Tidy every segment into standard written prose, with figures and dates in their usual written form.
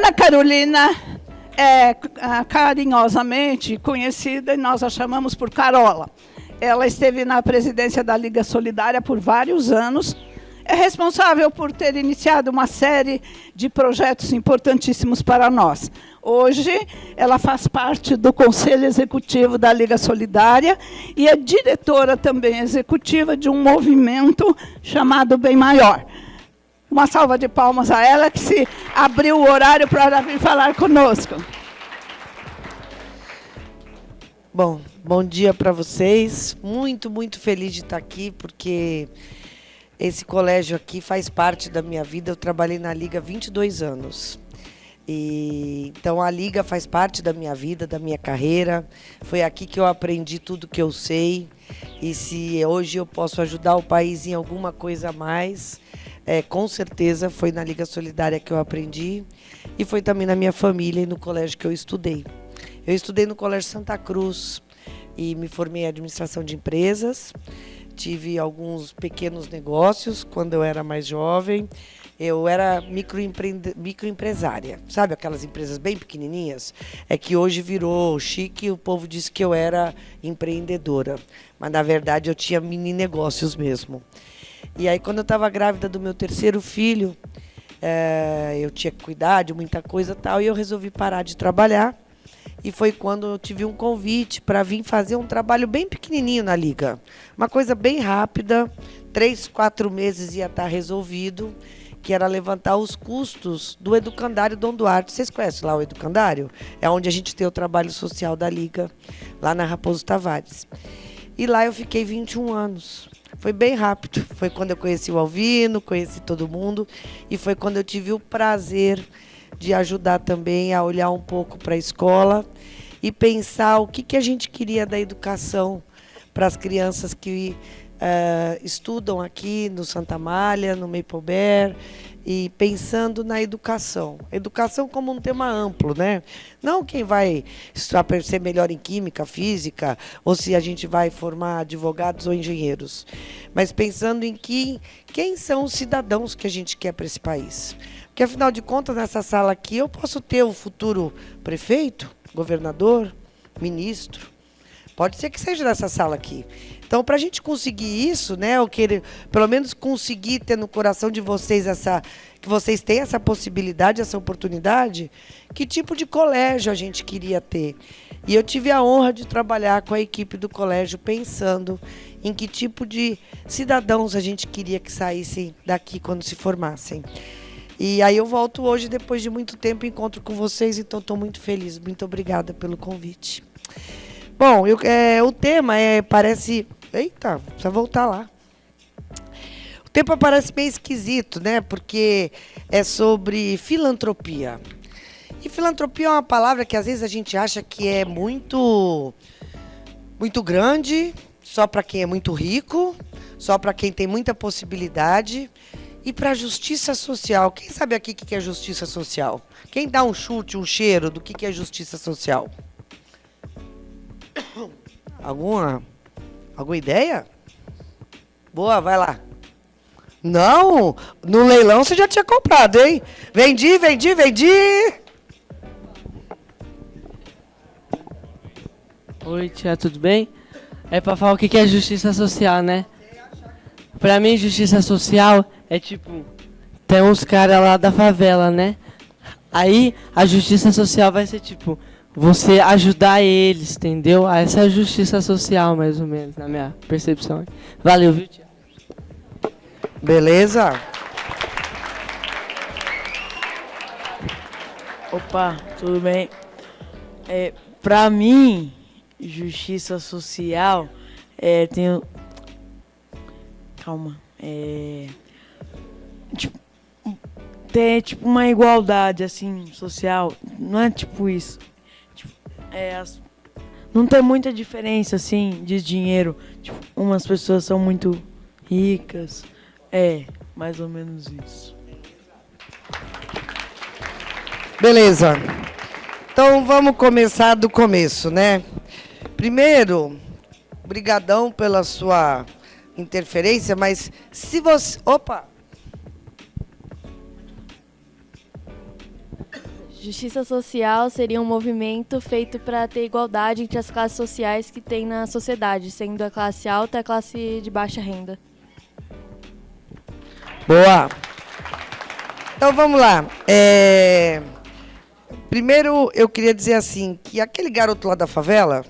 Ana Carolina é carinhosamente conhecida, e nós a chamamos por Carola. Ela esteve na presidência da Liga Solidária por vários anos, é responsável por ter iniciado uma série de projetos importantíssimos para nós. Hoje, ela faz parte do Conselho Executivo da Liga Solidária e é diretora também executiva de um movimento chamado Bem Maior. Uma salva de palmas a ela, que se abriu o horário para vir falar conosco. Bom dia para vocês. Muito feliz de estar aqui, porque esse colégio aqui faz parte da minha vida. Eu trabalhei na Liga há 22 anos. Então, a Liga faz parte da minha vida, da minha carreira. Foi aqui que eu aprendi tudo que eu sei. E se hoje eu posso ajudar o país em alguma coisa a mais, com certeza foi na Liga Solidária que eu aprendi. E foi também na minha família e no colégio que eu estudei. Eu estudei no Colégio Santa Cruz e me formei em administração de empresas. Tive alguns pequenos negócios quando eu era mais jovem. Eu era microempresária, sabe aquelas empresas bem pequenininhas? É que hoje virou chique e o povo disse que eu era empreendedora. Mas, na verdade, eu tinha mini negócios mesmo. E aí, quando eu estava grávida do meu terceiro filho, eu tinha que cuidar de muita coisa e tal, e eu resolvi parar de trabalhar. E foi quando eu tive um convite para vir fazer um trabalho bem pequenininho na Liga. Uma coisa bem rápida, 3, 4 meses ia estar resolvido, que era levantar os custos do Educandário Dom Duarte. Vocês conhecem lá o Educandário? É onde a gente tem o trabalho social da Liga, lá na Raposo Tavares. E lá eu fiquei 21 anos. Foi bem rápido. Foi quando eu conheci o Alvino, conheci todo mundo. E foi quando eu tive o prazer de ajudar também a olhar um pouco para a escola e pensar o que a gente queria da educação para as crianças que estudam aqui no Santa Amália, no Maple Bear, e pensando na educação. Educação como um tema amplo, né? Não quem vai ser melhor em química, física, ou se a gente vai formar advogados ou engenheiros, mas pensando em quem são os cidadãos que a gente quer para esse país. Porque, afinal de contas, nessa sala aqui, eu posso ter o futuro prefeito, governador, ministro. Pode ser que seja nessa sala aqui. Então, para a gente conseguir isso, né, eu querer, pelo menos conseguir ter no coração de vocês que vocês têm essa possibilidade, essa oportunidade, que tipo de colégio a gente queria ter. E eu tive a honra de trabalhar com a equipe do colégio pensando em que tipo de cidadãos a gente queria que saíssem daqui quando se formassem. E aí eu volto hoje, depois de muito tempo, encontro com vocês, então estou muito feliz. Muito obrigada pelo convite. Bom, o tema parece... Eita, precisa voltar lá. O tema parece meio esquisito, né? Porque é sobre filantropia. E filantropia é uma palavra que às vezes a gente acha que é muito grande, só para quem é muito rico, só para quem tem muita possibilidade. E para a justiça social, quem sabe aqui o que é justiça social? Quem dá um chute, um cheiro do que é justiça social? Alguma ideia? Boa, vai lá. Não, no leilão você já tinha comprado, hein? Vendi. Oi, tia, tudo bem? É para falar o que é justiça social, né? Para mim, justiça social é tipo, tem uns caras lá da favela, né? Aí a justiça social vai ser tipo, você ajudar eles, entendeu? Essa é a justiça social, mais ou menos, na minha percepção. Valeu, viu, tia? Beleza? Opa, tudo bem? Pra mim, justiça social tem... Calma. Tem tipo uma igualdade assim social, não é tipo isso. Não tem muita diferença assim de dinheiro. Tipo, umas pessoas são muito ricas. Mais ou menos isso. Beleza. Então vamos começar do começo, né? Primeiro, brigadão pela sua interferência, mas se você... Opa! Justiça social seria um movimento feito para ter igualdade entre as classes sociais que tem na sociedade, sendo a classe alta e a classe de baixa renda. Boa! Então vamos lá. Primeiro eu queria dizer assim, que aquele garoto lá da favela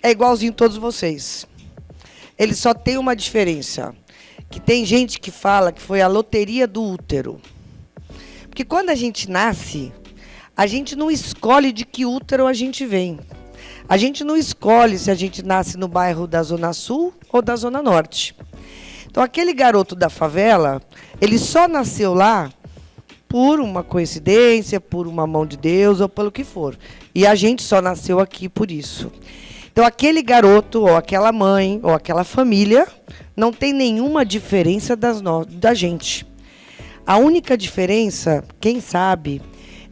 é igualzinho a todos vocês. Ele só tem uma diferença, que tem gente que fala que foi a loteria do útero. Porque quando a gente nasce, a gente não escolhe de que útero a gente vem. A gente não escolhe se a gente nasce no bairro da Zona Sul ou da Zona Norte. Então, aquele garoto da favela, ele só nasceu lá por uma coincidência, por uma mão de Deus ou pelo que for. E a gente só nasceu aqui por isso. Então, aquele garoto, ou aquela mãe, ou aquela família, não tem nenhuma diferença da gente. A única diferença, quem sabe,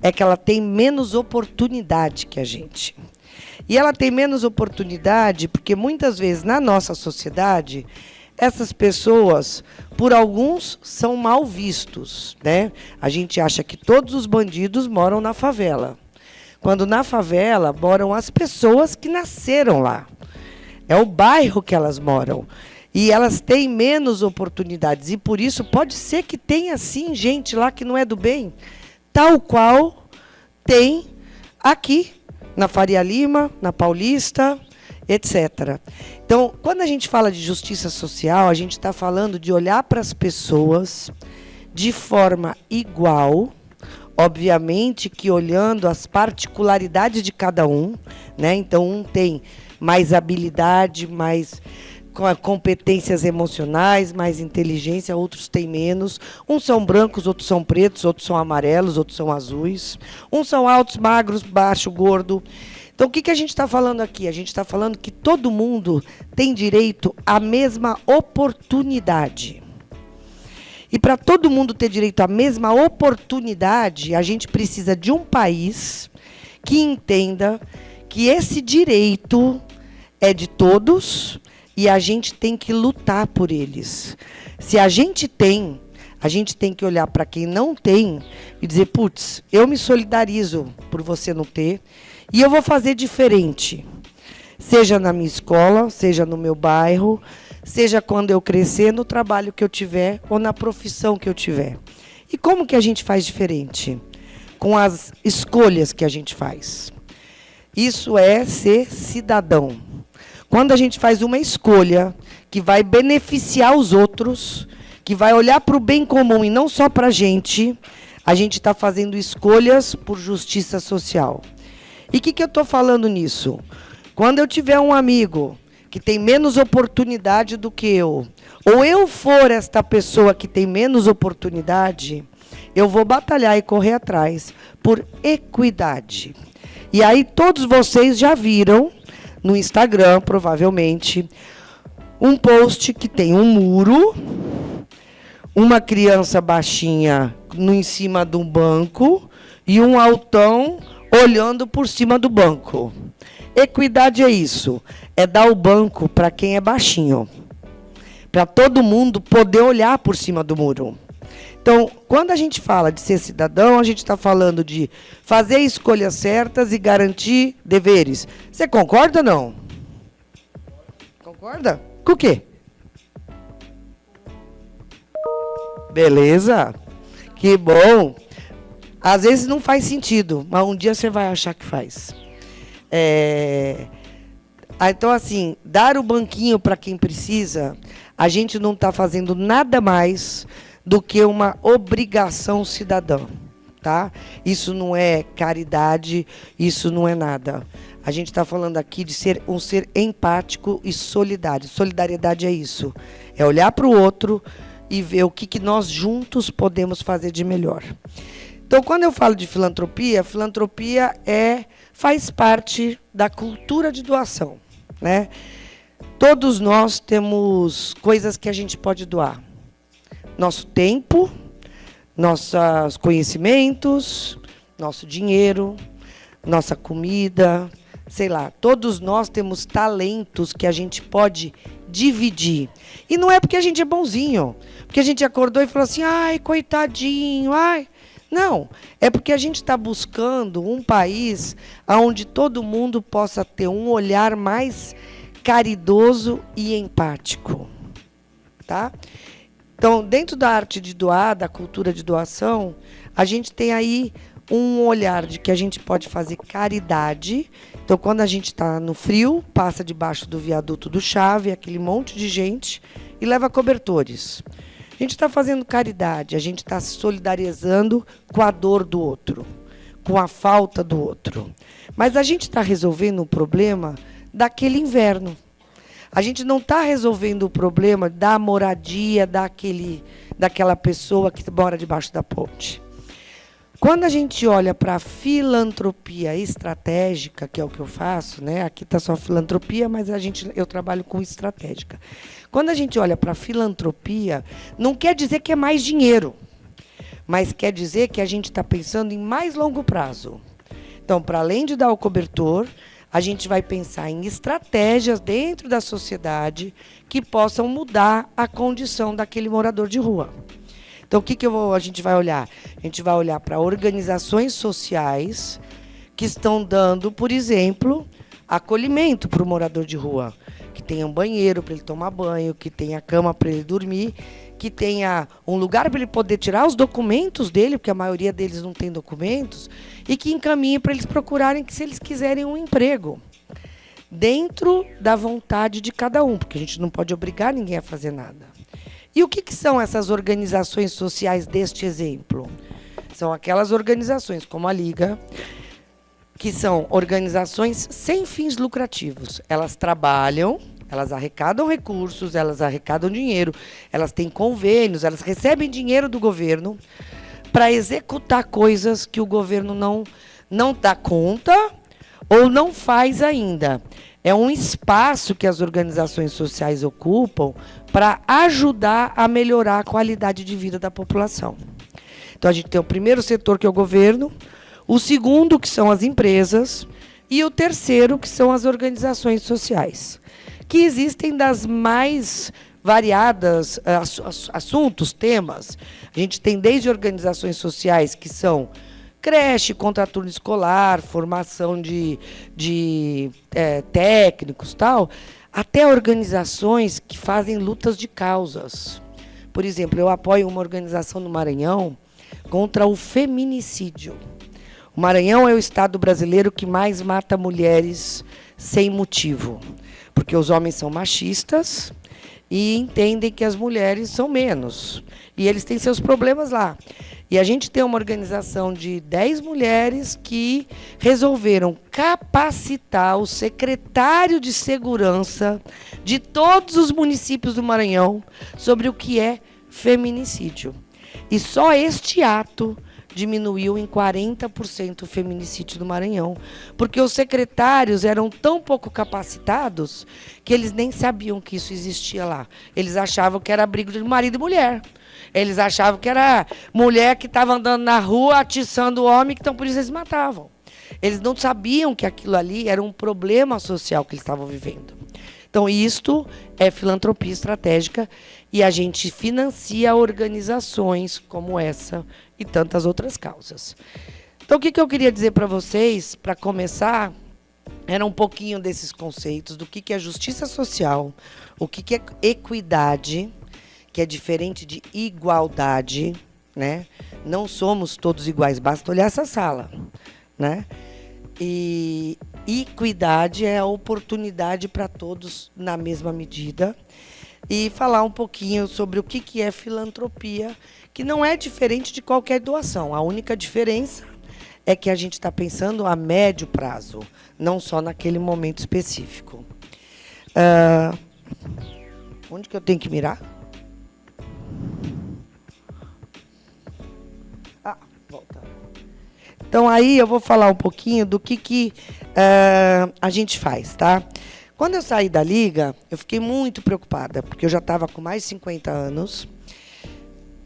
é que ela tem menos oportunidade que a gente. E ela tem menos oportunidade porque, muitas vezes, na nossa sociedade, essas pessoas, por alguns, são mal vistos, né? A gente acha que todos os bandidos moram na favela, quando na favela moram as pessoas que nasceram lá. É o bairro que elas moram. E elas têm menos oportunidades. E, por isso, pode ser que tenha, sim, gente lá que não é do bem, tal qual tem aqui, na Faria Lima, na Paulista, etc. Então, quando a gente fala de justiça social, a gente está falando de olhar para as pessoas de forma igual, obviamente que olhando as particularidades de cada um, né? Então, um tem mais habilidade, mais competências emocionais, mais inteligência, outros têm menos. Uns são brancos, outros são pretos, outros são amarelos, outros são azuis. Uns são altos, magros, baixo, gordo. Então, o que a gente está falando aqui? A gente está falando que todo mundo tem direito à mesma oportunidade. E para todo mundo ter direito à mesma oportunidade, a gente precisa de um país que entenda que esse direito é de todos e a gente tem que lutar por eles. Se a gente tem que olhar para quem não tem e dizer, putz, eu me solidarizo por você não ter, e eu vou fazer diferente. Seja na minha escola, seja no meu bairro, seja quando eu crescer, no trabalho que eu tiver ou na profissão que eu tiver. E como que a gente faz diferente? Com as escolhas que a gente faz. Isso é ser cidadão. Quando a gente faz uma escolha que vai beneficiar os outros, que vai olhar para o bem comum e não só para a gente está fazendo escolhas por justiça social. E o que eu estou falando nisso? Quando eu tiver um amigo que tem menos oportunidade do que eu, ou eu for esta pessoa que tem menos oportunidade, eu vou batalhar e correr atrás por equidade. E aí todos vocês já viram no Instagram, provavelmente, um post que tem um muro, uma criança baixinha em cima de um banco e um altão olhando por cima do banco. Equidade é isso, é dar o banco para quem é baixinho, para todo mundo poder olhar por cima do muro. Então, quando a gente fala de ser cidadão, a gente está falando de fazer escolhas certas e garantir deveres. Você concorda ou não? Concorda? Com o quê? Beleza? Que bom. Às vezes não faz sentido, mas um dia você vai achar que faz. Então, assim, dar o banquinho para quem precisa, a gente não está fazendo nada mais do que uma obrigação cidadã, tá? Isso não é caridade, isso não é nada. A gente está falando aqui de ser um ser empático e solidário. Solidariedade é isso, é olhar para o outro e ver o que nós juntos podemos fazer de melhor. Então, quando eu falo de filantropia, filantropia faz parte da cultura de doação, né? Todos nós temos coisas que a gente pode doar. Nosso tempo, nossos conhecimentos, nosso dinheiro, nossa comida, sei lá. Todos nós temos talentos que a gente pode dividir. E não é porque a gente é bonzinho, porque a gente acordou e falou assim, ai, coitadinho, ai. Não, é porque a gente está buscando um país onde todo mundo possa ter um olhar mais caridoso e empático. Tá? Então, dentro da arte de doar, da cultura de doação, a gente tem aí um olhar de que a gente pode fazer caridade. Então, quando a gente está no frio, passa debaixo do viaduto do Chave, aquele monte de gente, e leva cobertores. A gente está fazendo caridade, a gente está se solidarizando com a dor do outro, com a falta do outro. Mas a gente está resolvendo o problema daquele inverno. A gente não está resolvendo o problema da moradia daquela pessoa que mora debaixo da ponte. Quando a gente olha para a filantropia estratégica, que é o que eu faço, né? Aqui está só filantropia, mas eu trabalho com estratégica. Quando a gente olha para a filantropia, não quer dizer que é mais dinheiro, mas quer dizer que a gente está pensando em mais longo prazo. Então, para além de dar o cobertor, a gente vai pensar em estratégias dentro da sociedade que possam mudar a condição daquele morador de rua. Então, o que a gente vai olhar? A gente vai olhar para organizações sociais que estão dando, por exemplo, acolhimento para o morador de rua, que tenha um banheiro para ele tomar banho, que tenha cama para ele dormir, que tenha um lugar para ele poder tirar os documentos dele, porque a maioria deles não tem documentos, e que encaminhe para eles procurarem, se eles quiserem, um emprego. Dentro da vontade de cada um, porque a gente não pode obrigar ninguém a fazer nada. E o que são essas organizações sociais deste exemplo? São aquelas organizações, como a Liga, que são organizações sem fins lucrativos. Elas trabalham, elas arrecadam recursos, elas arrecadam dinheiro, elas têm convênios, elas recebem dinheiro do governo para executar coisas que o governo não dá conta ou não faz ainda. É um espaço que as organizações sociais ocupam para ajudar a melhorar a qualidade de vida da população. Então, a gente tem o primeiro setor, que é o governo, o segundo, que são as empresas, e o terceiro, que são as organizações sociais, que existem das mais variadas assuntos, temas. A gente tem desde organizações sociais que são creche, contraturno escolar, formação de técnicos, tal, até organizações que fazem lutas de causas. Por exemplo, eu apoio uma organização no Maranhão contra o feminicídio. O Maranhão é o estado brasileiro que mais mata mulheres sem motivo, porque os homens são machistas e entendem que as mulheres são menos. E eles têm seus problemas lá. E a gente tem uma organização de 10 mulheres que resolveram capacitar o secretário de segurança de todos os municípios do Maranhão sobre o que é feminicídio. E só este ato diminuiu em 40% o feminicídio do Maranhão, porque os secretários eram tão pouco capacitados que eles nem sabiam que isso existia lá. Eles achavam que era abrigo de marido e mulher. Eles achavam que era mulher que estava andando na rua atiçando o homem, então por isso eles matavam. Eles não sabiam que aquilo ali era um problema social que eles estavam vivendo. Então, isto é filantropia estratégica e a gente financia organizações como essa e tantas outras causas. Então, o que eu queria dizer para vocês, para começar, era um pouquinho desses conceitos, do que é justiça social, o que é equidade, que é diferente de igualdade, né? Não somos todos iguais, basta olhar essa sala, né? E equidade é a oportunidade para todos na mesma medida. E falar um pouquinho sobre o que é filantropia, que não é diferente de qualquer doação. A única diferença é que a gente está pensando a médio prazo, não só naquele momento específico. Onde que eu tenho que mirar? Volta. Então, aí eu vou falar um pouquinho do que a gente faz, tá? Quando eu saí da Liga, eu fiquei muito preocupada, porque eu já estava com mais de 50 anos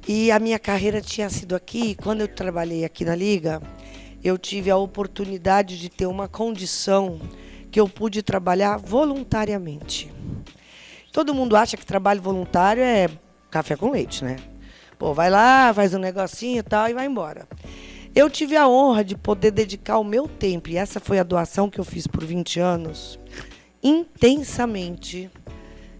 e a minha carreira tinha sido aqui. Quando eu trabalhei aqui na Liga, eu tive a oportunidade de ter uma condição que eu pude trabalhar voluntariamente. Todo mundo acha que trabalho voluntário é café com leite, né? Pô, vai lá, faz um negocinho e tal e vai embora. Eu tive a honra de poder dedicar o meu tempo, e essa foi a doação que eu fiz por 20 anos, intensamente,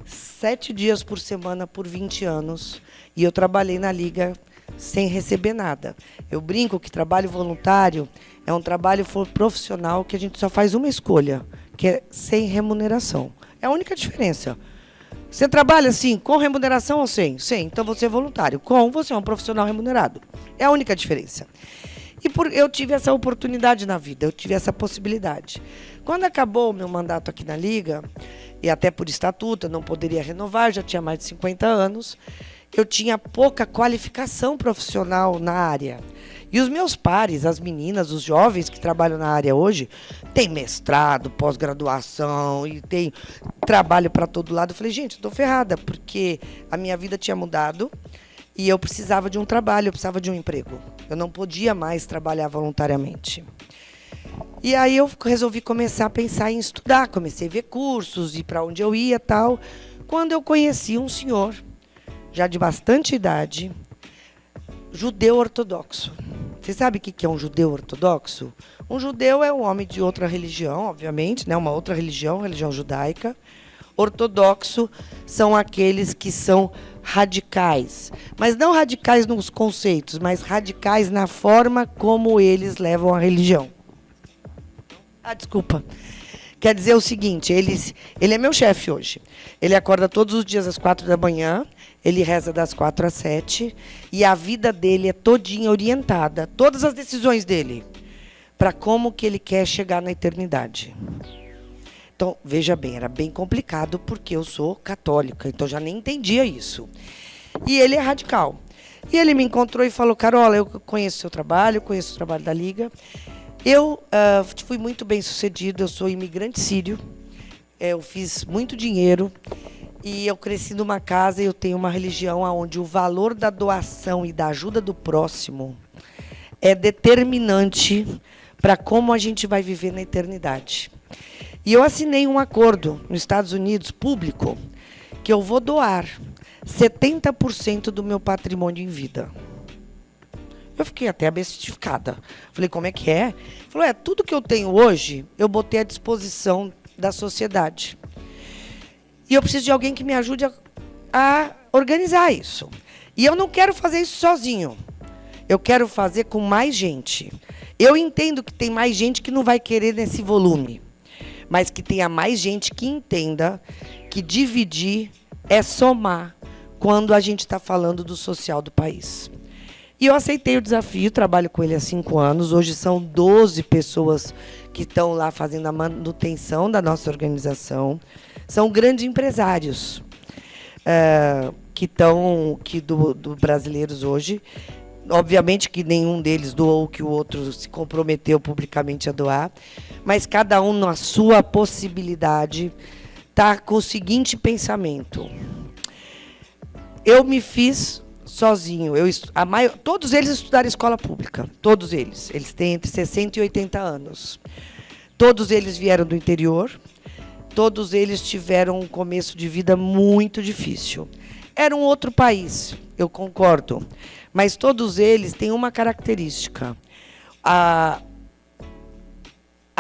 7 dias por semana por 20 anos. E eu trabalhei na Liga sem receber nada. Eu brinco que trabalho voluntário é um trabalho profissional que a gente só faz uma escolha, que é sem remuneração. É a única diferença. Você trabalha assim, com remuneração ou sem? Sem. Então você é voluntário. Com, você é um profissional remunerado. É a única diferença. E eu tive essa oportunidade na vida, eu tive essa possibilidade. Quando acabou o meu mandato aqui na Liga, e até por estatuto, eu não poderia renovar, já tinha mais de 50 anos, eu tinha pouca qualificação profissional na área. E os meus pares, as meninas, os jovens que trabalham na área hoje, têm mestrado, pós-graduação e tem trabalho para todo lado. Eu falei, gente, eu estou ferrada, porque a minha vida tinha mudado e eu precisava de um trabalho, eu precisava de um emprego. Eu não podia mais trabalhar voluntariamente. E aí eu resolvi começar a pensar em estudar, comecei a ver cursos e para onde eu ia e tal. Quando eu conheci um senhor, já de bastante idade, judeu ortodoxo. Você sabe o que é um judeu ortodoxo? Um judeu é um homem de outra religião, obviamente, né? Uma outra religião, religião judaica. Ortodoxo são aqueles que são radicais. Mas não radicais nos conceitos, mas radicais na forma como eles levam a religião. Desculpa. Quer dizer o seguinte, ele é meu chefe hoje. Ele acorda todos os dias às 4 da manhã, ele reza das 4 às 7, e a vida dele é todinha orientada, todas as decisões dele, para como que ele quer chegar na eternidade. Então, veja bem, era bem complicado, porque eu sou católica, então já nem entendia isso. E ele é radical. E ele me encontrou e falou, Carola, eu conheço o seu trabalho, conheço o trabalho da Liga. Eu fui muito bem sucedido, eu sou imigrante sírio, eu fiz muito dinheiro e eu cresci numa casa e eu tenho uma religião onde o valor da doação e da ajuda do próximo é determinante para como a gente vai viver na eternidade. E eu assinei um acordo nos Estados Unidos, público, que eu vou doar 70% do meu patrimônio em vida. Eu fiquei até abestificada. Falei, como é que é? Falou, tudo que eu tenho hoje, eu botei à disposição da sociedade. E eu preciso de alguém que me ajude a organizar isso. E eu não quero fazer isso sozinho. Eu quero fazer com mais gente. Eu entendo que tem mais gente que não vai querer nesse volume, mas que tenha mais gente que entenda que dividir é somar quando a gente está falando do social do país. E eu aceitei o desafio, trabalho com ele há 5 anos. Hoje são 12 pessoas que estão lá fazendo a manutenção da nossa organização. São grandes empresários do brasileiros hoje. Obviamente que nenhum deles doou o que o outro se comprometeu publicamente a doar, mas cada um, na sua possibilidade, está com o seguinte pensamento. Eu me fiz sozinho. Todos eles estudaram escola pública. Todos eles. Eles têm entre 60 e 80 anos. Todos eles vieram do interior. Todos eles tiveram um começo de vida muito difícil. Era um outro país, eu concordo. Mas todos eles têm uma característica. A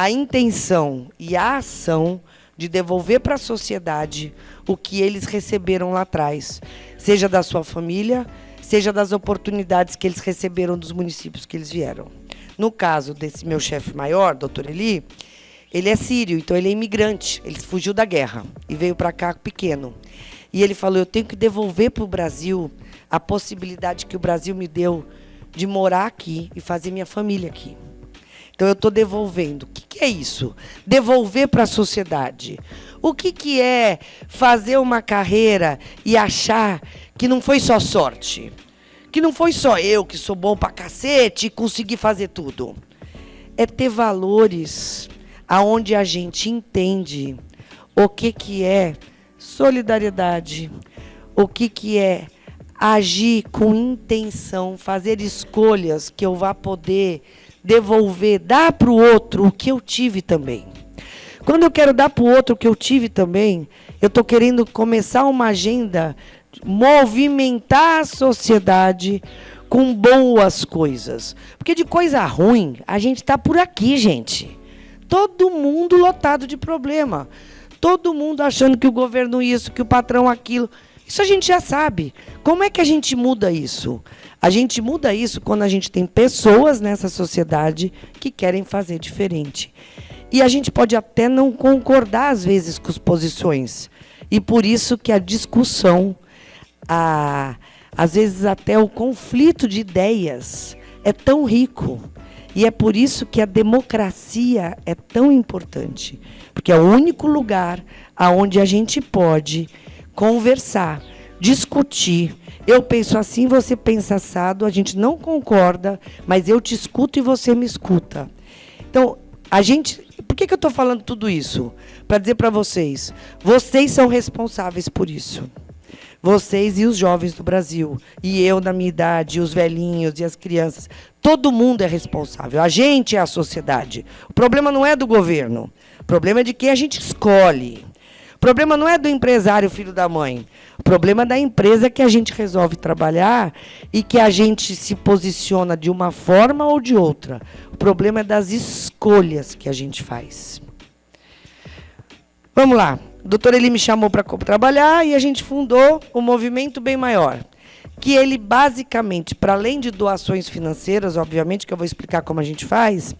intenção e a ação de devolver para a sociedade o que eles receberam lá atrás, seja da sua família, seja das oportunidades que eles receberam dos municípios que eles vieram. No caso desse meu chefe maior, doutor Eli, ele é sírio, então ele é imigrante, ele fugiu da guerra e veio para cá pequeno. E ele falou, eu tenho que devolver para o Brasil a possibilidade que o Brasil me deu de morar aqui e fazer minha família aqui. Então, eu estou devolvendo. O que é isso? Devolver para a sociedade. O que é fazer uma carreira e achar que não foi só sorte? Que não foi só eu que sou bom para cacete e consegui fazer tudo. É ter valores aonde a gente entende o que é solidariedade, o que é agir com intenção, fazer escolhas que eu vá poder devolver, dar para o outro o que eu tive também. Quando eu quero dar para o outro o que eu tive também, eu estou querendo começar uma agenda movimentar a sociedade com boas coisas. Porque de coisa ruim, a gente está por aqui, gente. Todo mundo lotado de problema. Todo mundo achando que o governo isso, que o patrão aquilo. Isso a gente já sabe. Como é que a gente muda isso? A gente muda isso quando a gente tem pessoas nessa sociedade que querem fazer diferente. E a gente pode até não concordar, às vezes, com as posições. E por isso que a discussão, às vezes até o conflito de ideias, é tão rico. E é por isso que a democracia é tão importante. Porque é o único lugar onde a gente pode conversar, discutir. Eu penso assim, você pensa assado, a gente não concorda, mas eu te escuto e você me escuta. Então, por que eu estou falando tudo isso? Para dizer para vocês, vocês são responsáveis por isso. Vocês e os jovens do Brasil, e eu na minha idade, e os velhinhos e as crianças, todo mundo é responsável. A gente é a sociedade. O problema não é do governo, o problema é de quem a gente escolhe. O problema não é do empresário, filho da mãe. O problema é da empresa que a gente resolve trabalhar e que a gente se posiciona de uma forma ou de outra. O problema é das escolhas que a gente faz. Vamos lá. O doutor Eli me chamou para trabalhar e a gente fundou o Movimento Bem Maior, que ele, basicamente, para além de doações financeiras, obviamente, que eu vou explicar como a gente faz,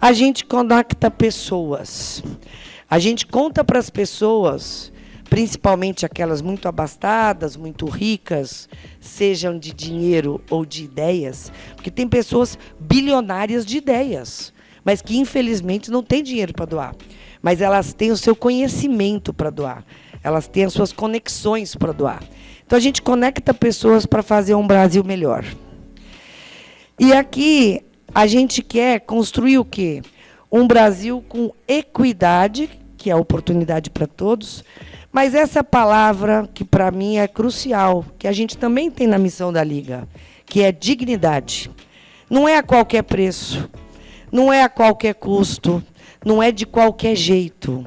a gente conecta pessoas. A gente conta para as pessoas, principalmente aquelas muito abastadas, muito ricas, sejam de dinheiro ou de ideias, porque tem pessoas bilionárias de ideias, mas que, infelizmente, não têm dinheiro para doar. Mas elas têm o seu conhecimento para doar. Elas têm as suas conexões para doar. Então, a gente conecta pessoas para fazer um Brasil melhor. E aqui, a gente quer construir o quê? Um Brasil com equidade, que é oportunidade para todos, mas essa palavra que, para mim, é crucial, que a gente também tem na missão da Liga, que é dignidade. Não é a qualquer preço, não é a qualquer custo, não é de qualquer jeito.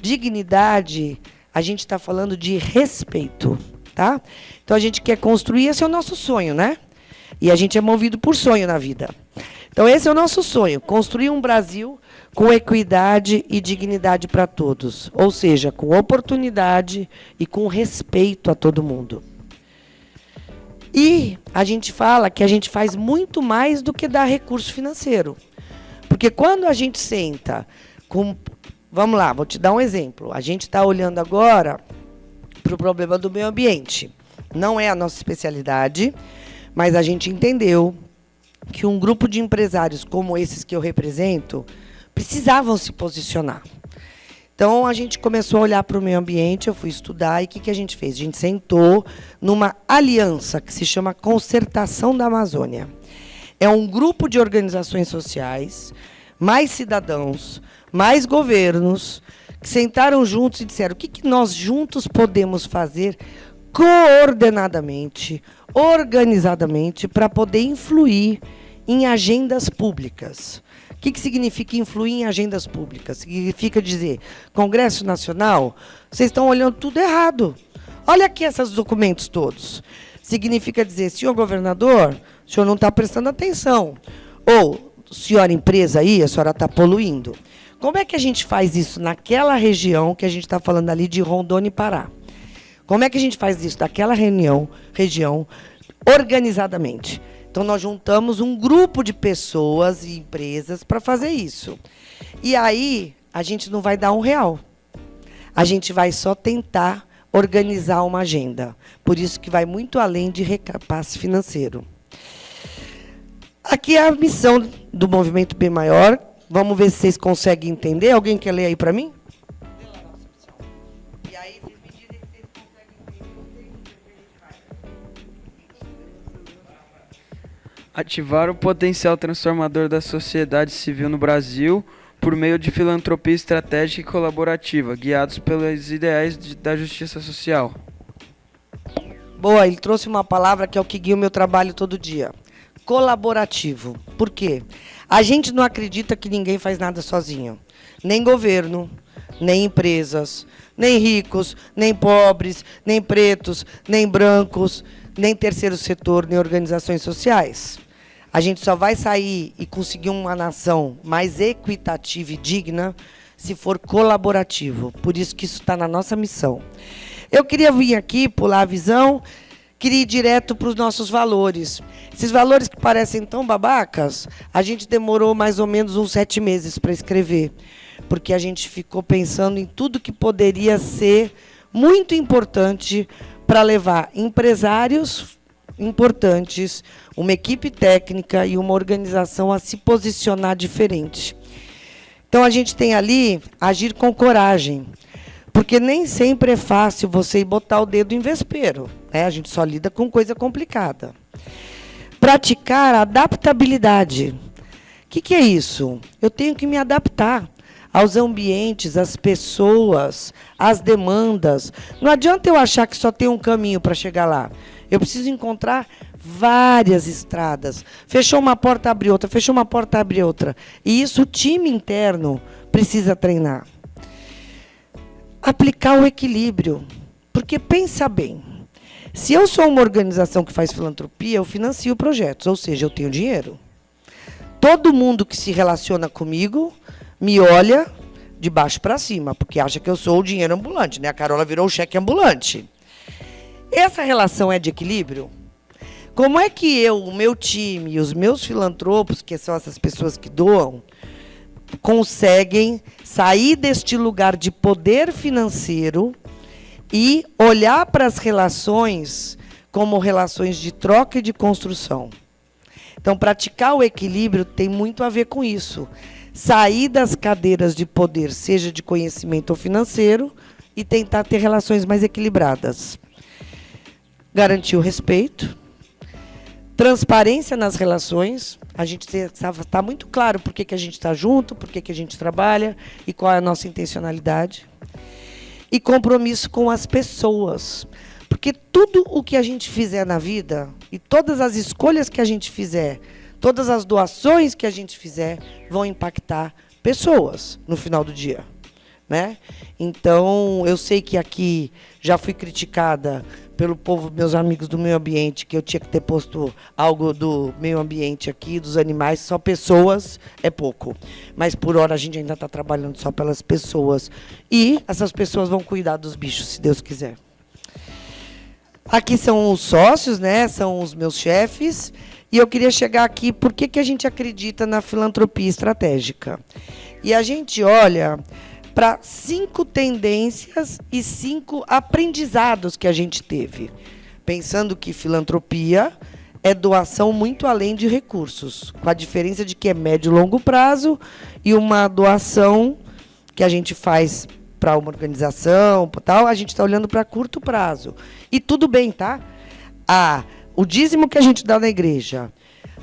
Dignidade, a gente está falando de respeito, tá? Então, a gente quer construir, esse é o nosso sonho, né? E a gente é movido por sonho na vida. Então, esse é o nosso sonho, construir um Brasil com equidade e dignidade para todos. Ou seja, com oportunidade e com respeito a todo mundo. E a gente fala que a gente faz muito mais do que dar recurso financeiro. Porque quando a gente senta com... Vamos lá, vou te dar um exemplo. A gente está olhando agora para o problema do meio ambiente. Não é a nossa especialidade, mas a gente entendeu que um grupo de empresários como esses que eu represento precisavam se posicionar. Então, a gente começou a olhar para o meio ambiente, eu fui estudar, e o que a gente fez? A gente sentou numa aliança que se chama Concertação da Amazônia. É um grupo de organizações sociais, mais cidadãos, mais governos, que sentaram juntos e disseram o que nós juntos podemos fazer coordenadamente, organizadamente, para poder influir em agendas públicas. O que significa influir em agendas públicas? Significa dizer, Congresso Nacional, vocês estão olhando tudo errado. Olha aqui esses documentos todos. Significa dizer, senhor governador, o senhor não está prestando atenção. Ou, senhora empresa aí, a senhora está poluindo. Como é que a gente faz isso naquela região que a gente está falando ali de Rondônia e Pará? Como é que a gente faz isso daquela região organizadamente? Então, nós juntamos um grupo de pessoas e empresas para fazer isso. E aí, a gente não vai dar R$1. A gente vai só tentar organizar uma agenda. Por isso que vai muito além de repasse financeiro. Aqui é a missão do Movimento Bem Maior. Vamos ver se vocês conseguem entender. Alguém quer ler aí para mim? E aí, vocês me dizem se vocês conseguem entender. Ativar o potencial transformador da sociedade civil no Brasil por meio de filantropia estratégica e colaborativa, guiados pelos ideais da justiça social. Boa, ele trouxe uma palavra que é o que guia o meu trabalho todo dia. Colaborativo. Por quê? A gente não acredita que ninguém faz nada sozinho. Nem governo, nem empresas, nem ricos, nem pobres, nem pretos, nem brancos, nem terceiro setor, nem organizações sociais. A gente só vai sair e conseguir uma nação mais equitativa e digna se for colaborativo. Por isso que isso está na nossa missão. Eu queria vir aqui, pular a visão, queria ir direto para os nossos valores. Esses valores que parecem tão babacas, a gente demorou mais ou menos uns 7 meses para escrever, porque a gente ficou pensando em tudo que poderia ser muito importante para levar empresários importantes, uma equipe técnica e uma organização a se posicionar diferente. Então, a gente tem ali agir com coragem, porque nem sempre é fácil você ir botar o dedo em vespeiro, né? A gente só lida com coisa complicada. Praticar a adaptabilidade. O que é isso? Eu tenho que me adaptar aos ambientes, às pessoas, às demandas. Não adianta eu achar que só tem um caminho para chegar lá. Eu preciso encontrar várias estradas. Fechou uma porta, abre outra. Fechou uma porta, abre outra. E isso o time interno precisa treinar. Aplicar o equilíbrio. Porque pensa bem, se eu sou uma organização que faz filantropia, eu financio projetos, ou seja, eu tenho dinheiro. Todo mundo que se relaciona comigo me olha de baixo para cima, porque acha que eu sou o dinheiro ambulante, né? A Carola virou o cheque ambulante. Essa relação é de equilíbrio? Como é que eu, o meu time e os meus filantropos, que são essas pessoas que doam, conseguem sair deste lugar de poder financeiro e olhar para as relações como relações de troca e de construção? Então, praticar o equilíbrio tem muito a ver com isso. Sair das cadeiras de poder, seja de conhecimento ou financeiro, e tentar ter relações mais equilibradas. Garantir o respeito, transparência nas relações. A gente está muito claro por que a gente está junto, por que a gente trabalha e qual é a nossa intencionalidade. E compromisso com as pessoas. Porque tudo o que a gente fizer na vida, e todas as escolhas que a gente fizer, todas as doações que a gente fizer, vão impactar pessoas no final do dia, né? Então, eu sei que aqui já fui criticada pelo povo, meus amigos do meio ambiente, que eu tinha que ter posto algo do meio ambiente aqui, dos animais, só pessoas é pouco. Mas, por hora, a gente ainda está trabalhando só pelas pessoas. E essas pessoas vão cuidar dos bichos, se Deus quiser. Aqui são os sócios, né? São os meus chefes. E eu queria chegar aqui, por que a gente acredita na filantropia estratégica? E a gente olha para 5 tendências e 5 aprendizados que a gente teve. Pensando que filantropia é doação muito além de recursos, com a diferença de que é médio e longo prazo e uma doação que a gente faz para uma organização, tal, a gente está olhando para curto prazo. E tudo bem, tá? O dízimo que a gente dá na igreja,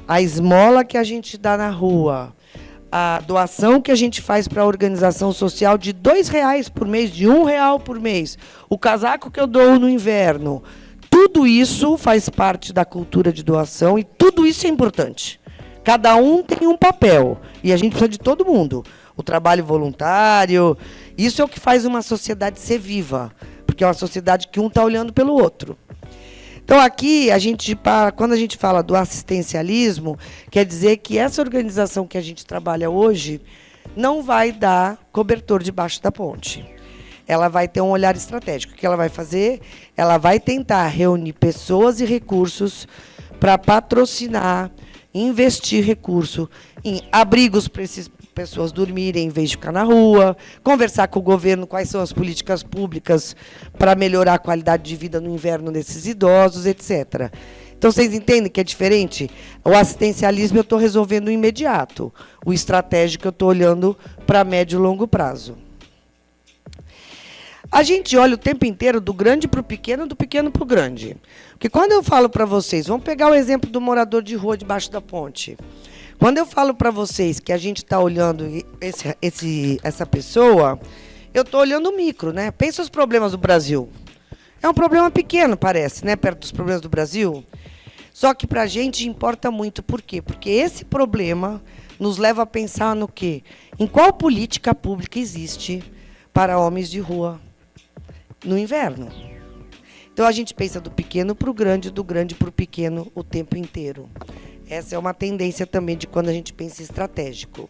a esmola que a gente dá na rua, a doação que a gente faz para a organização social de R$2 por mês, de R$1 por mês, o casaco que eu dou no inverno, tudo isso faz parte da cultura de doação e tudo isso é importante. Cada um tem um papel e a gente precisa de todo mundo. O trabalho voluntário, isso é o que faz uma sociedade ser viva, porque é uma sociedade que um está olhando pelo outro. Então, aqui, quando a gente fala do assistencialismo, quer dizer que essa organização que a gente trabalha hoje não vai dar cobertor debaixo da ponte. Ela vai ter um olhar estratégico. O que ela vai fazer? Ela vai tentar reunir pessoas e recursos para patrocinar, investir recurso em abrigos para essas pessoas dormirem em vez de ficar na rua, conversar com o governo quais são as políticas públicas para melhorar a qualidade de vida no inverno desses idosos, etc. Então, vocês entendem que é diferente? O assistencialismo eu estou resolvendo o imediato. O estratégico eu estou olhando para médio e longo prazo. A gente olha o tempo inteiro do grande para o pequeno, do pequeno para o grande. Porque quando eu falo para vocês, vamos pegar o exemplo do morador de rua debaixo da ponte. Quando eu falo para vocês que a gente está olhando essa pessoa, eu estou olhando o micro, né? Pensa os problemas do Brasil. É um problema pequeno, parece, né? Perto dos problemas do Brasil. Só que para a gente importa muito. Por quê? Porque esse problema nos leva a pensar no quê? Em qual política pública existe para homens de rua no inverno. Então, a gente pensa do pequeno para o grande, do grande para o pequeno o tempo inteiro. Essa é uma tendência também de quando a gente pensa em estratégico.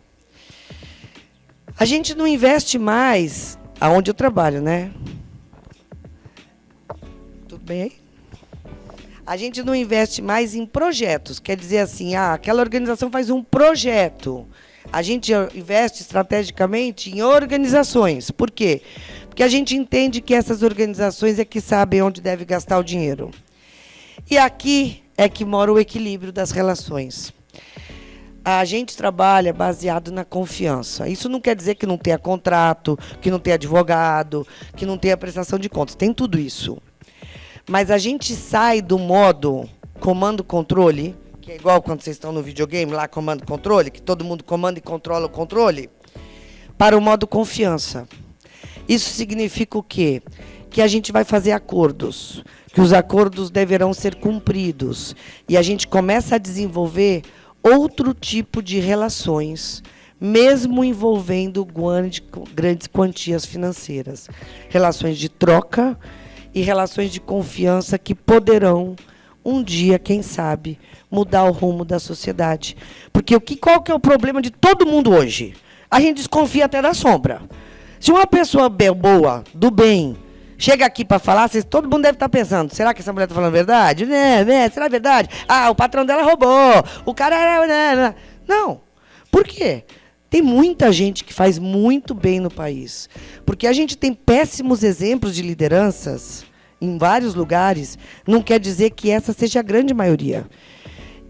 A gente não investe mais aonde eu trabalho, né? Tudo bem aí? A gente não investe mais em projetos. Quer dizer assim, aquela organização faz um projeto. A gente investe estrategicamente em organizações. Por quê? Porque a gente entende que essas organizações é que sabem onde deve gastar o dinheiro. E aqui é que mora o equilíbrio das relações. A gente trabalha baseado na confiança. Isso não quer dizer que não tenha contrato, que não tenha advogado, que não tenha prestação de contas. Tem tudo isso. Mas a gente sai do modo comando-controle, que é igual quando vocês estão no videogame, lá comando-controle, que todo mundo comanda e controla o controle, para o modo confiança. Isso significa o quê? Que a gente vai fazer acordos, que os acordos deverão ser cumpridos. E a gente começa a desenvolver outro tipo de relações, mesmo envolvendo grandes quantias financeiras. Relações de troca e relações de confiança que poderão, um dia, quem sabe, mudar o rumo da sociedade. Porque qual que é o problema de todo mundo hoje? A gente desconfia até da sombra. Se uma pessoa boa, do bem, chega aqui para falar, todo mundo deve estar pensando, será que essa mulher está falando a verdade? Será verdade? O patrão dela roubou, o cara era... Não. Por quê? Tem muita gente que faz muito bem no país. Porque a gente tem péssimos exemplos de lideranças em vários lugares, não quer dizer que essa seja a grande maioria.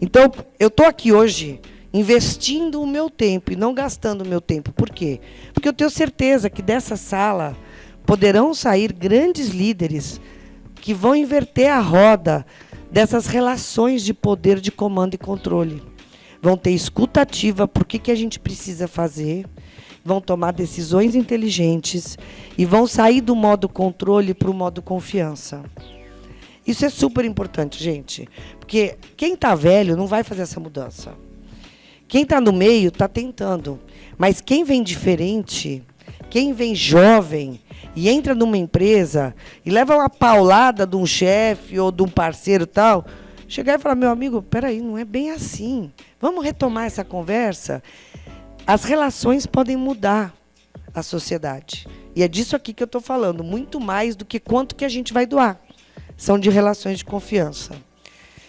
Então, eu estou aqui hoje investindo o meu tempo e não gastando o meu tempo. Por quê? Porque eu tenho certeza que dessa sala poderão sair grandes líderes que vão inverter a roda dessas relações de poder, de comando e controle. Vão ter escuta ativa por que a gente precisa fazer, vão tomar decisões inteligentes e vão sair do modo controle para o modo confiança. Isso é super importante, gente, porque quem está velho não vai fazer essa mudança. Quem está no meio está tentando, mas quem vem diferente, quem vem jovem e entra numa empresa e leva uma paulada de um chefe ou de um parceiro tal, chegar e falar, meu amigo, peraí, não é bem assim. Vamos retomar essa conversa? As relações podem mudar a sociedade. E é disso aqui que eu estou falando, muito mais do que quanto que a gente vai doar. São de relações de confiança.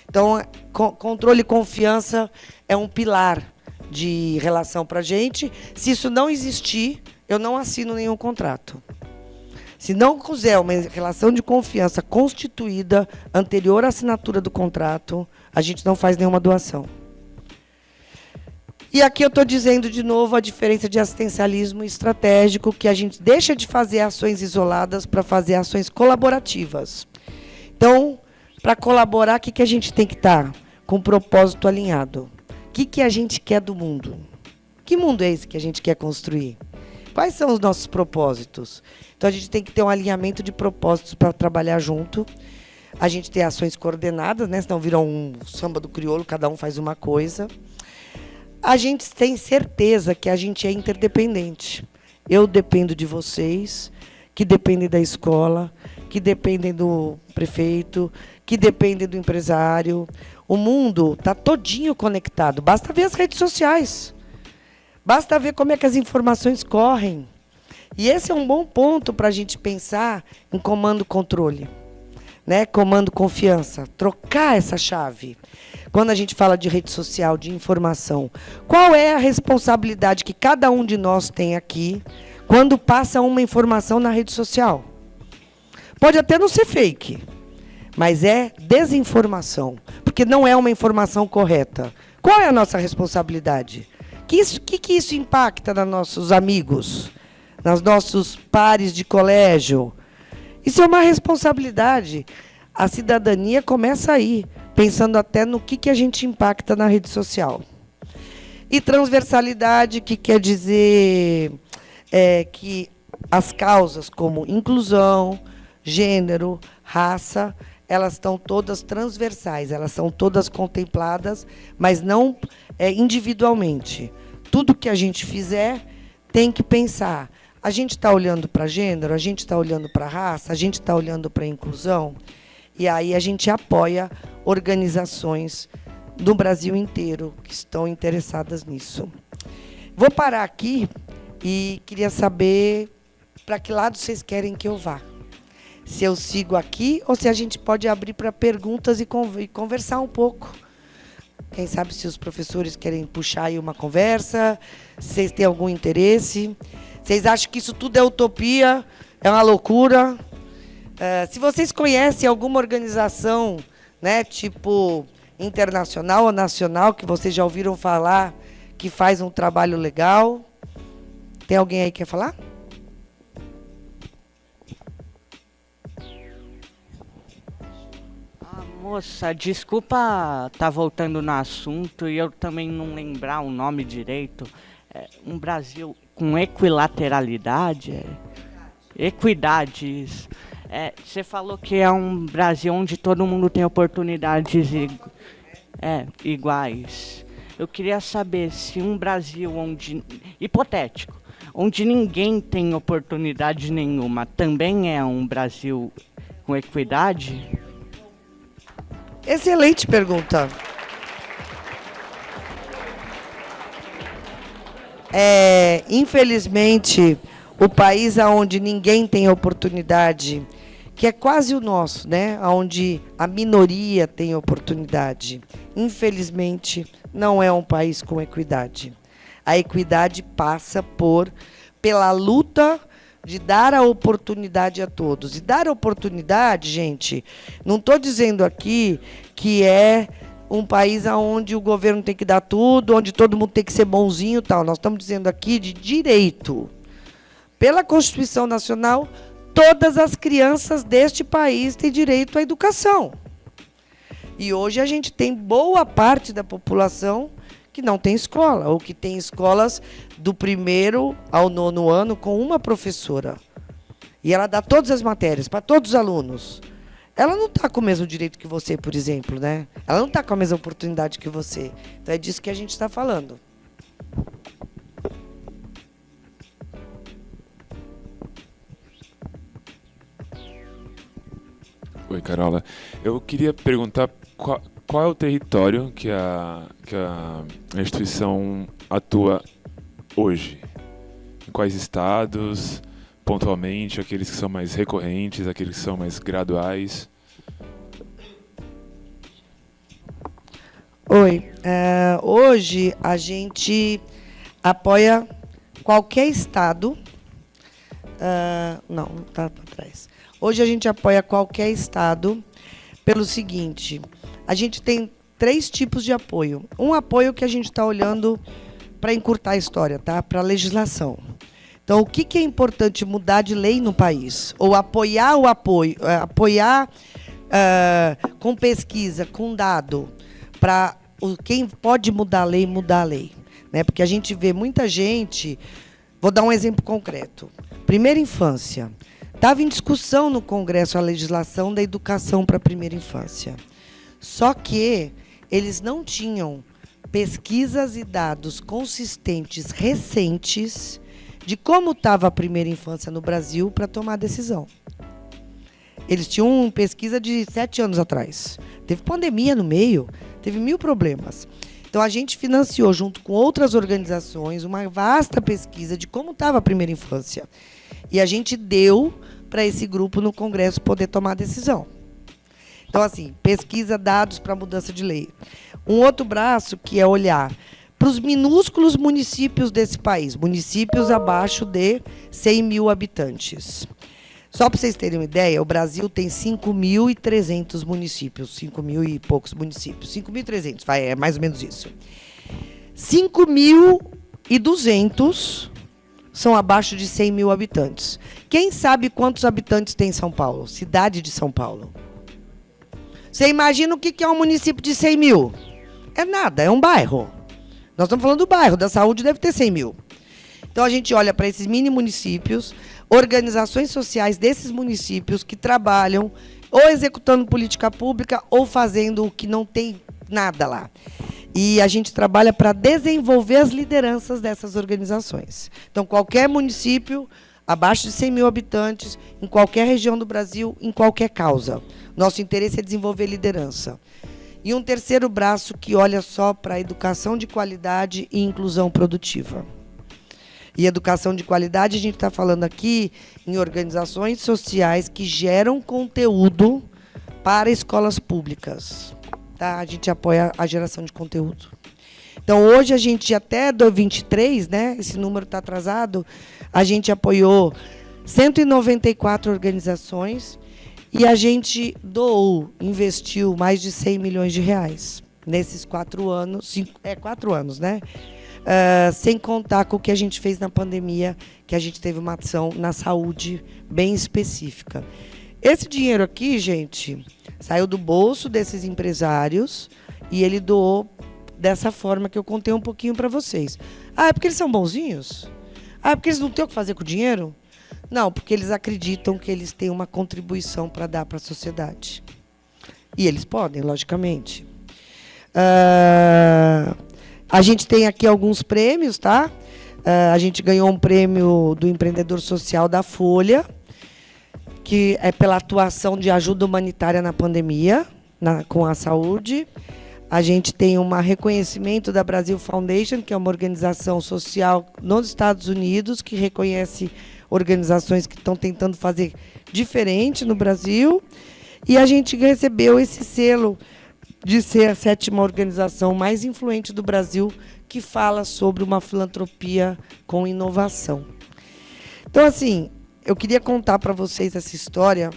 Então, controle e confiança é um pilar de relação para a gente. Se isso não existir, eu não assino nenhum contrato. Se não puser uma relação de confiança constituída anterior à assinatura do contrato, a gente não faz nenhuma doação. E aqui eu estou dizendo de novo a diferença de assistencialismo estratégico, que a gente deixa de fazer ações isoladas para fazer ações colaborativas. Então, para colaborar, o que a gente tem que estar? Com o propósito alinhado. O que a gente quer do mundo? Que mundo é esse que a gente quer construir? Quais são os nossos propósitos? Então, a gente tem que ter um alinhamento de propósitos para trabalhar junto. A gente tem ações coordenadas, né? Senão viram um samba do crioulo, cada um faz uma coisa. A gente tem certeza que a gente é interdependente. Eu dependo de vocês, que dependem da escola, que dependem do prefeito, que dependem do empresário. O mundo está todinho conectado. Basta ver as redes sociais. Basta ver como é que as informações correm. E esse é um bom ponto para a gente pensar em comando-controle, né? Comando-confiança. Trocar essa chave. Quando a gente fala de rede social, de informação, qual é a responsabilidade que cada um de nós tem aqui quando passa uma informação na rede social? Pode até não ser fake, mas é desinformação, porque não é uma informação correta. Qual é a nossa responsabilidade? Que isso impacta nos nossos amigos, nos nossos pares de colégio? Isso é uma responsabilidade. A cidadania começa aí, pensando até no que a gente impacta na rede social. E transversalidade, que quer dizer que as causas como inclusão, gênero, raça, elas estão todas transversais, elas são todas contempladas, mas não individualmente. Tudo que a gente fizer tem que pensar A gente está olhando para gênero, a gente está olhando para raça, a gente está olhando para inclusão, e aí a gente apoia organizações do Brasil inteiro que estão interessadas nisso. Vou parar aqui e queria saber para que lado vocês querem que eu vá. Se eu sigo aqui ou se a gente pode abrir para perguntas e conversar um pouco. Quem sabe se os professores querem puxar aí uma conversa, se vocês têm algum interesse. Vocês acham que isso tudo é utopia, é uma loucura? Se vocês conhecem alguma organização, né, tipo internacional ou nacional, que vocês já ouviram falar, que faz um trabalho legal. Tem alguém aí que quer falar? Moça, desculpa estar voltando no assunto e eu também não lembrar o nome direito. Um Brasil com equilateralidade, equidade, isso. Você falou que é um Brasil onde todo mundo tem oportunidades iguais. Eu queria saber se um Brasil onde, hipotético, onde ninguém tem oportunidade nenhuma, também é um Brasil com equidade? Excelente pergunta. Infelizmente, o país onde ninguém tem oportunidade, que é quase o nosso, né? Onde a minoria tem oportunidade, infelizmente, não é um país com equidade. A equidade passa pela luta de dar a oportunidade a todos. E dar oportunidade, gente, não estou dizendo aqui que é um país onde o governo tem que dar tudo, onde todo mundo tem que ser bonzinho e tal. Nós estamos dizendo aqui de direito. Pela Constituição Nacional, todas as crianças deste país têm direito à educação. E hoje a gente tem boa parte da população que não tem escola, ou que tem escolas do 1º ao 9º ano com uma professora. E ela dá todas as matérias para todos os alunos. Ela não está com o mesmo direito que você, por exemplo, né? Ela não está com a mesma oportunidade que você. Então é disso que a gente está falando. Oi, Carola. Eu queria perguntar qual é o território que a instituição atua hoje? Em quais estados, pontualmente, aqueles que são mais recorrentes, aqueles que são mais graduais? Oi. Hoje a gente apoia qualquer estado. Não está para trás. Hoje a gente apoia qualquer estado pelo seguinte: a gente tem 3 tipos de apoio. Um apoio que a gente está olhando para encurtar a história, tá? Para a legislação. Então, o que é importante mudar de lei no país? Ou apoiar com pesquisa, com dado, para quem pode mudar a lei. Né? Porque a gente vê muita gente... Vou dar um exemplo concreto. Primeira infância. Estava em discussão no Congresso a legislação da educação para a primeira infância. Só que eles não tinham pesquisas e dados consistentes, recentes, de como estava a primeira infância no Brasil para tomar decisão. Eles tinham pesquisa de 7 anos atrás. Teve pandemia no meio, teve 1000 problemas. Então, a gente financiou, junto com outras organizações, uma vasta pesquisa de como estava a primeira infância. E a gente deu para esse grupo no Congresso poder tomar decisão. Então, assim, pesquisa, dados para mudança de lei. Um outro braço que é olhar para os minúsculos municípios desse país, municípios abaixo de 100 mil habitantes. Só para vocês terem uma ideia, o Brasil tem 5.300 municípios, 5 mil e poucos municípios, 5.300, é mais ou menos isso. 5.200 são abaixo de 100 mil habitantes. Quem sabe quantos habitantes tem São Paulo? Cidade de São Paulo. Você imagina o que é um município de 100 mil? É nada, é um bairro. Nós estamos falando do bairro, da saúde deve ter 100 mil. Então, a gente olha para esses mini municípios, organizações sociais desses municípios que trabalham ou executando política pública ou fazendo o que não tem nada lá. E a gente trabalha para desenvolver as lideranças dessas organizações. Então, qualquer município, abaixo de 100 mil habitantes, em qualquer região do Brasil, em qualquer causa. Nosso interesse é desenvolver liderança. E um terceiro braço que olha só para a educação de qualidade e inclusão produtiva. E educação de qualidade, a gente está falando aqui em organizações sociais que geram conteúdo para escolas públicas. Tá? A gente apoia a geração de conteúdo. Então, hoje, a gente, até 2023, né, esse número está atrasado, a gente apoiou 194 organizações e a gente investiu mais de 100 milhões de reais nesses 4 anos, 4 anos, né? Sem contar com o que a gente fez na pandemia, que a gente teve uma ação na saúde bem específica. Esse dinheiro aqui, gente, saiu do bolso desses empresários e ele doou dessa forma que eu contei um pouquinho para vocês. Ah, é porque eles são bonzinhos? Ah, é porque eles não têm o que fazer com o dinheiro? Não, porque eles acreditam que eles têm uma contribuição para dar para a sociedade. E eles podem, logicamente. A gente tem aqui alguns prêmios, tá? A gente ganhou um prêmio do empreendedor social da Folha, que é pela atuação de ajuda humanitária na pandemia, com a saúde. A gente tem um reconhecimento da Brasil Foundation, que é uma organização social nos Estados Unidos, que reconhece organizações que estão tentando fazer diferente no Brasil. E a gente recebeu esse selo de ser a 7ª organização mais influente do Brasil que fala sobre uma filantropia com inovação. Então, assim, eu queria contar para vocês essa história,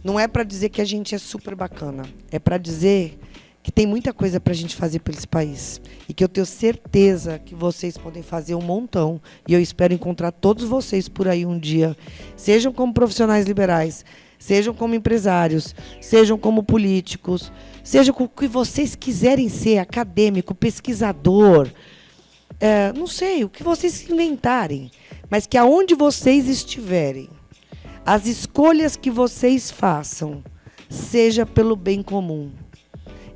não é para dizer que a gente é super bacana, é para dizer que tem muita coisa para a gente fazer por esse país e que eu tenho certeza que vocês podem fazer um montão e eu espero encontrar todos vocês por aí um dia, sejam como profissionais liberais, sejam como empresários, sejam como políticos, sejam o que vocês quiserem ser, acadêmico, pesquisador, não sei, o que vocês inventarem, mas que aonde vocês estiverem, as escolhas que vocês façam, seja pelo bem comum.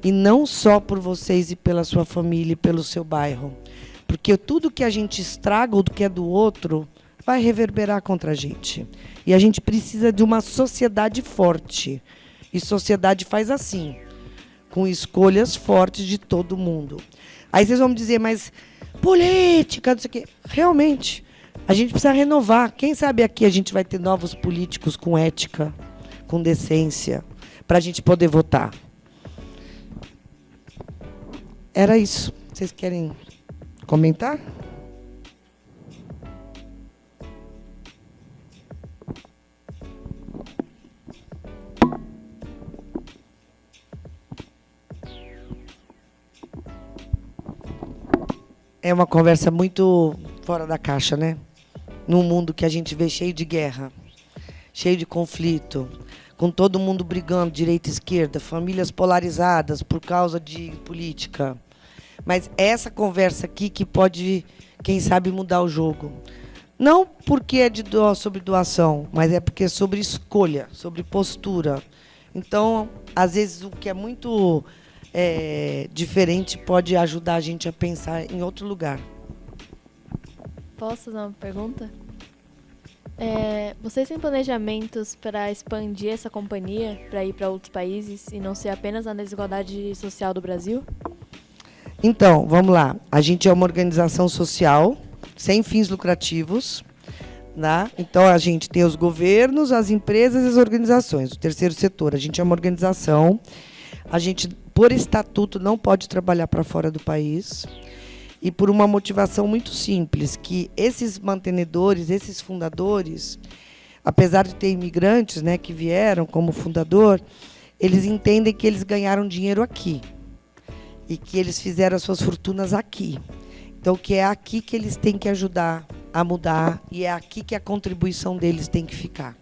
E não só por vocês e pela sua família e pelo seu bairro. Porque tudo que a gente estraga ou do que é do outro vai reverberar contra a gente. E a gente precisa de uma sociedade forte. E sociedade faz assim, com escolhas fortes de todo mundo. Aí vocês vão me dizer, mas política, não sei o quê. Realmente, a gente precisa renovar. Quem sabe aqui a gente vai ter novos políticos com ética, com decência, para a gente poder votar. Era isso. Vocês querem comentar? É uma conversa muito fora da caixa, né? Num mundo que a gente vê cheio de guerra, cheio de conflito, com todo mundo brigando, direita e esquerda, famílias polarizadas por causa de política. Mas essa conversa aqui que pode, quem sabe, mudar o jogo. Não porque é sobre doação, mas é porque é sobre escolha, sobre postura. Então, às vezes, o que é muito diferente pode ajudar a gente a pensar em outro lugar. Posso fazer uma pergunta? Vocês têm planejamentos para expandir essa companhia para ir para outros países e não ser apenas na desigualdade social do Brasil? Então, vamos lá. A gente é uma organização social, sem fins lucrativos. Né? Então, a gente tem os governos, as empresas e as organizações, o terceiro setor. A gente é uma organização. A gente, por estatuto, não pode trabalhar para fora do país. E por uma motivação muito simples, que esses mantenedores, esses fundadores, apesar de ter imigrantes, né, que vieram como fundador, eles entendem que eles ganharam dinheiro aqui. E que eles fizeram as suas fortunas aqui. Então, que é aqui que eles têm que ajudar a mudar e é aqui que a contribuição deles tem que ficar.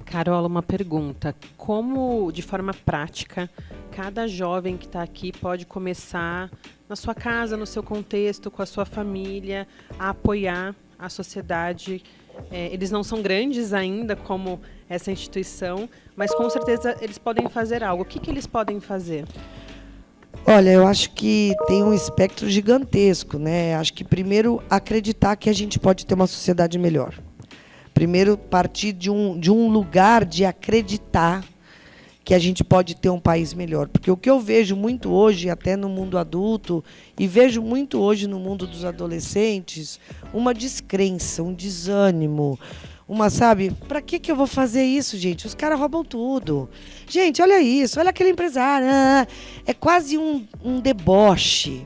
Carola, uma pergunta. Como, de forma prática, cada jovem que está aqui pode começar, na sua casa, no seu contexto, com a sua família, a apoiar a sociedade? Eles não são grandes ainda, como essa instituição, mas com certeza eles podem fazer algo. O que eles podem fazer? Olha, eu acho que tem um espectro gigantesco, né? Acho que primeiro acreditar que a gente pode ter uma sociedade melhor. Primeiro partir de um lugar de acreditar que a gente pode ter um país melhor. Porque o que eu vejo muito hoje, até no mundo adulto, e vejo muito hoje no mundo dos adolescentes, uma descrença, um desânimo, sabe, para que eu vou fazer isso, gente? Os caras roubam tudo. Gente, olha isso, olha aquele empresário. É quase um deboche.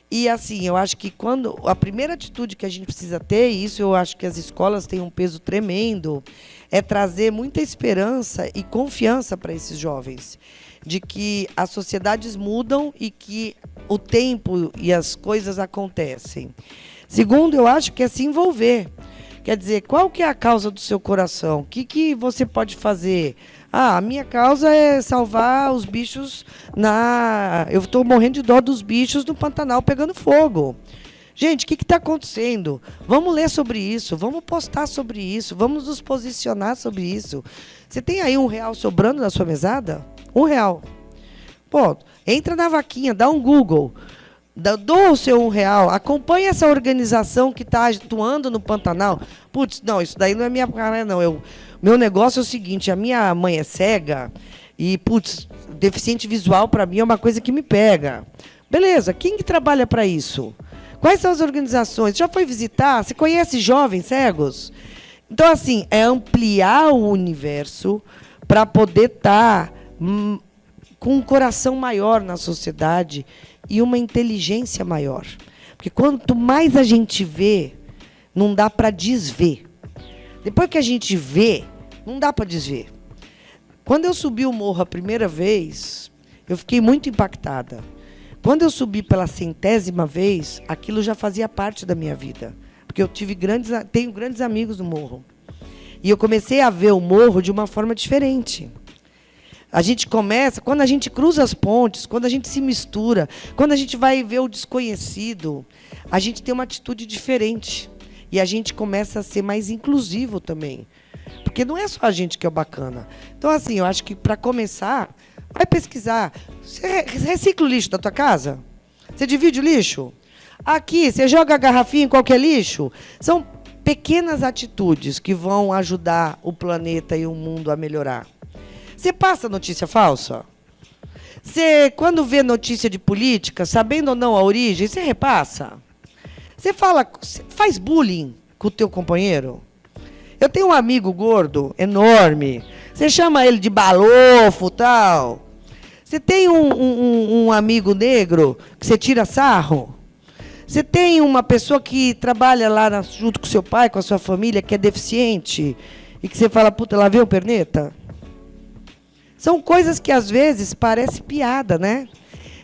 E assim, eu acho que quando a primeira atitude que a gente precisa ter, e isso eu acho que as escolas têm um peso tremendo, é trazer muita esperança e confiança para esses jovens, de que as sociedades mudam e que o tempo e as coisas acontecem. Segundo, eu acho que é se envolver. Quer dizer, qual que é a causa do seu coração? O que você pode fazer? A minha causa é salvar os bichos eu estou morrendo de dó dos bichos no Pantanal pegando fogo. Gente, o que está acontecendo? Vamos ler sobre isso, vamos postar sobre isso, vamos nos posicionar sobre isso. Você tem aí R$1 sobrando na sua mesada? R$1. Pô, entra na vaquinha, dá um Google. Doa o seu R$1, acompanha essa organização que está atuando no Pantanal. Putz, não, isso daí não é minha cara, não. Meu negócio é o seguinte, a minha mãe é cega e, putz, deficiente visual para mim é uma coisa que me pega. Beleza, quem que trabalha para isso? Quais são as organizações? Já foi visitar? Você conhece jovens cegos? Então, assim, é ampliar o universo para poder estar com um coração maior na sociedade e uma inteligência maior. Porque quanto mais a gente vê, não dá para desver. Depois que a gente vê, não dá para desver. Quando eu subi o morro a primeira vez, eu fiquei muito impactada. Quando eu subi pela 100ª vez, aquilo já fazia parte da minha vida. Porque eu tenho grandes amigos no morro. E eu comecei a ver o morro de uma forma diferente. A gente começa, quando a gente cruza as pontes, quando a gente se mistura, quando a gente vai ver o desconhecido, a gente tem uma atitude diferente. E a gente começa a ser mais inclusivo também. Porque não é só a gente que é o bacana. Então, assim, eu acho que, para começar, vai pesquisar. Você recicla o lixo da tua casa? Você divide o lixo? Aqui, você joga a garrafinha em qualquer lixo? São pequenas atitudes que vão ajudar o planeta e o mundo a melhorar. Você passa notícia falsa? Você, quando vê notícia de política, sabendo ou não a origem, você repassa? Você faz bullying com o teu companheiro? Eu tenho um amigo gordo, enorme. Você chama ele de balofo, tal. Você tem um amigo negro que você tira sarro? Você tem uma pessoa que trabalha lá junto com seu pai, com a sua família, que é deficiente, e que você fala, puta, lá veio o perneta? São coisas que, às vezes, parece piada, né?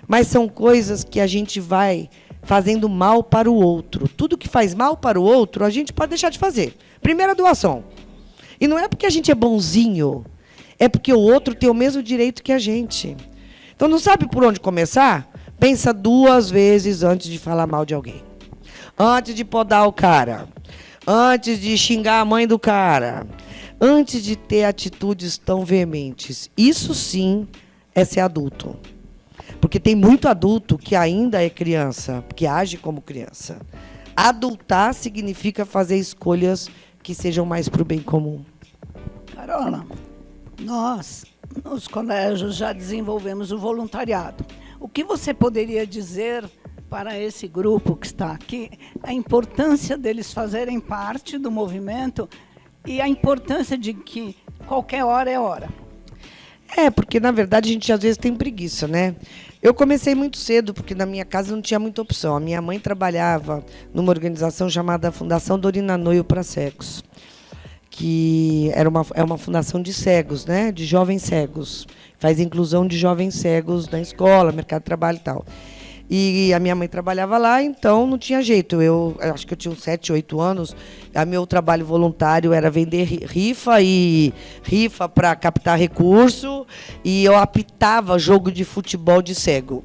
Mas são coisas que a gente vai fazendo mal para o outro. Tudo que faz mal para o outro, a gente pode deixar de fazer. Primeira doação. E não é porque a gente é bonzinho, é porque o outro tem o mesmo direito que a gente. Então, não sabe por onde começar? Pensa 2 vezes antes de falar mal de alguém. Antes de podar o cara. Antes de xingar a mãe do cara. Antes de ter atitudes tão veementes. Isso sim é ser adulto. Porque tem muito adulto que ainda é criança, que age como criança. Adultar significa fazer escolhas que sejam mais para o bem comum. Carola, nós, nos colégios, já desenvolvemos o voluntariado. O que você poderia dizer para esse grupo que está aqui, a importância deles fazerem parte do movimento e a importância de que qualquer hora é hora? Porque, na verdade, a gente às vezes tem preguiça, né? Eu comecei muito cedo, porque na minha casa não tinha muita opção. A minha mãe trabalhava numa organização chamada Fundação Dorina Noio para Cegos, que é uma fundação de cegos, né? De jovens cegos. Faz inclusão de jovens cegos na escola, mercado de trabalho e tal. E a minha mãe trabalhava lá, então não tinha jeito. Eu acho que eu tinha uns 7, 8 anos. Meu trabalho voluntário era vender rifa para captar recurso. E eu apitava jogo de futebol de cego.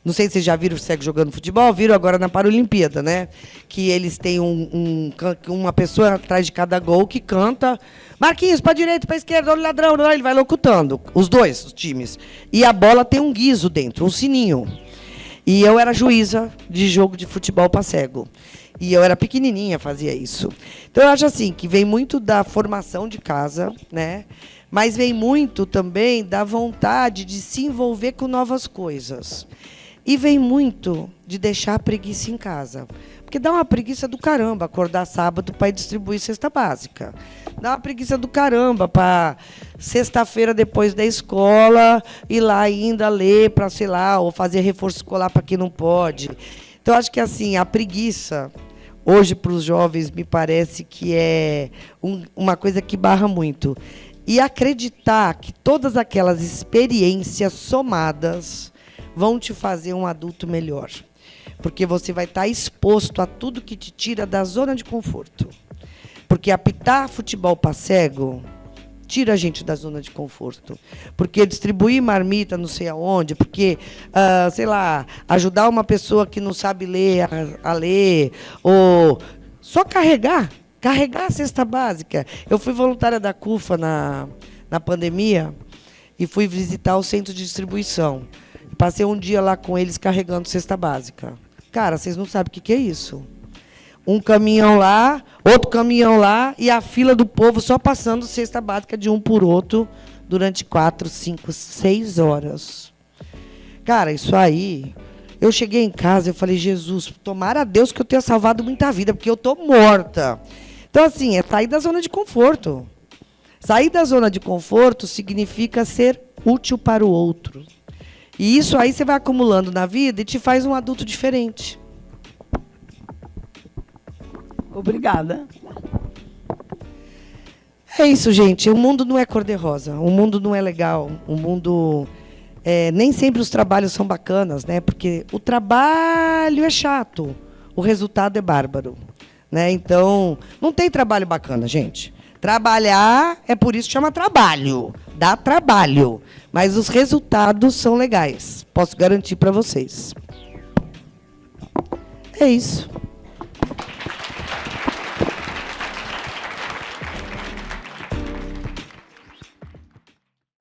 Não sei se vocês já viram o cego jogando futebol, viram agora na Paralimpíada, né? Que eles têm uma pessoa atrás de cada gol que canta Marquinhos, para direita, para esquerda, olha o ladrão, ele vai locutando, os times. E a bola tem um guizo dentro, um sininho. E eu era juíza de jogo de futebol para cego. E eu era pequenininha, fazia isso. Então, eu acho assim, que vem muito da formação de casa, né? Mas vem muito também da vontade de se envolver com novas coisas. E vem muito de deixar a preguiça em casa. Porque dá uma preguiça do caramba acordar sábado para ir distribuir cesta básica. Dá uma preguiça do caramba para sexta-feira, depois da escola, ir lá ainda ler para, sei lá, ou fazer reforço escolar para quem não pode. Então, acho que assim, a preguiça, hoje, para os jovens, me parece que é uma coisa que barra muito. E acreditar que todas aquelas experiências somadas vão te fazer um adulto melhor. Porque você vai estar exposto a tudo que te tira da zona de conforto. Porque apitar futebol para cego tira a gente da zona de conforto. Porque distribuir marmita não sei aonde, porque, sei lá, ajudar uma pessoa que não sabe ler a ler, ou só carregar a cesta básica. Eu fui voluntária da CUFA na pandemia e fui visitar o centro de distribuição. Passei um dia lá com eles carregando cesta básica. Cara, vocês não sabem o que é isso. Um caminhão lá, outro caminhão lá, e a fila do povo só passando cesta básica de um por outro durante 4, 5, 6 horas. Cara, isso aí... Eu cheguei em casa e falei, Jesus, tomara a Deus que eu tenha salvado muita vida, porque eu estou morta. Então, assim, é sair da zona de conforto. Sair da zona de conforto significa ser útil para o outro. E isso aí você vai acumulando na vida e te faz um adulto diferente. Obrigada. É isso, gente. O mundo não é cor-de-rosa. O mundo não é legal. O mundo... nem sempre os trabalhos são bacanas, né? Porque o trabalho é chato. O resultado é bárbaro. Né? Então, não tem trabalho bacana, gente. Trabalhar é por isso que chama trabalho. Dá trabalho. Mas os resultados são legais. Posso garantir para vocês. É isso.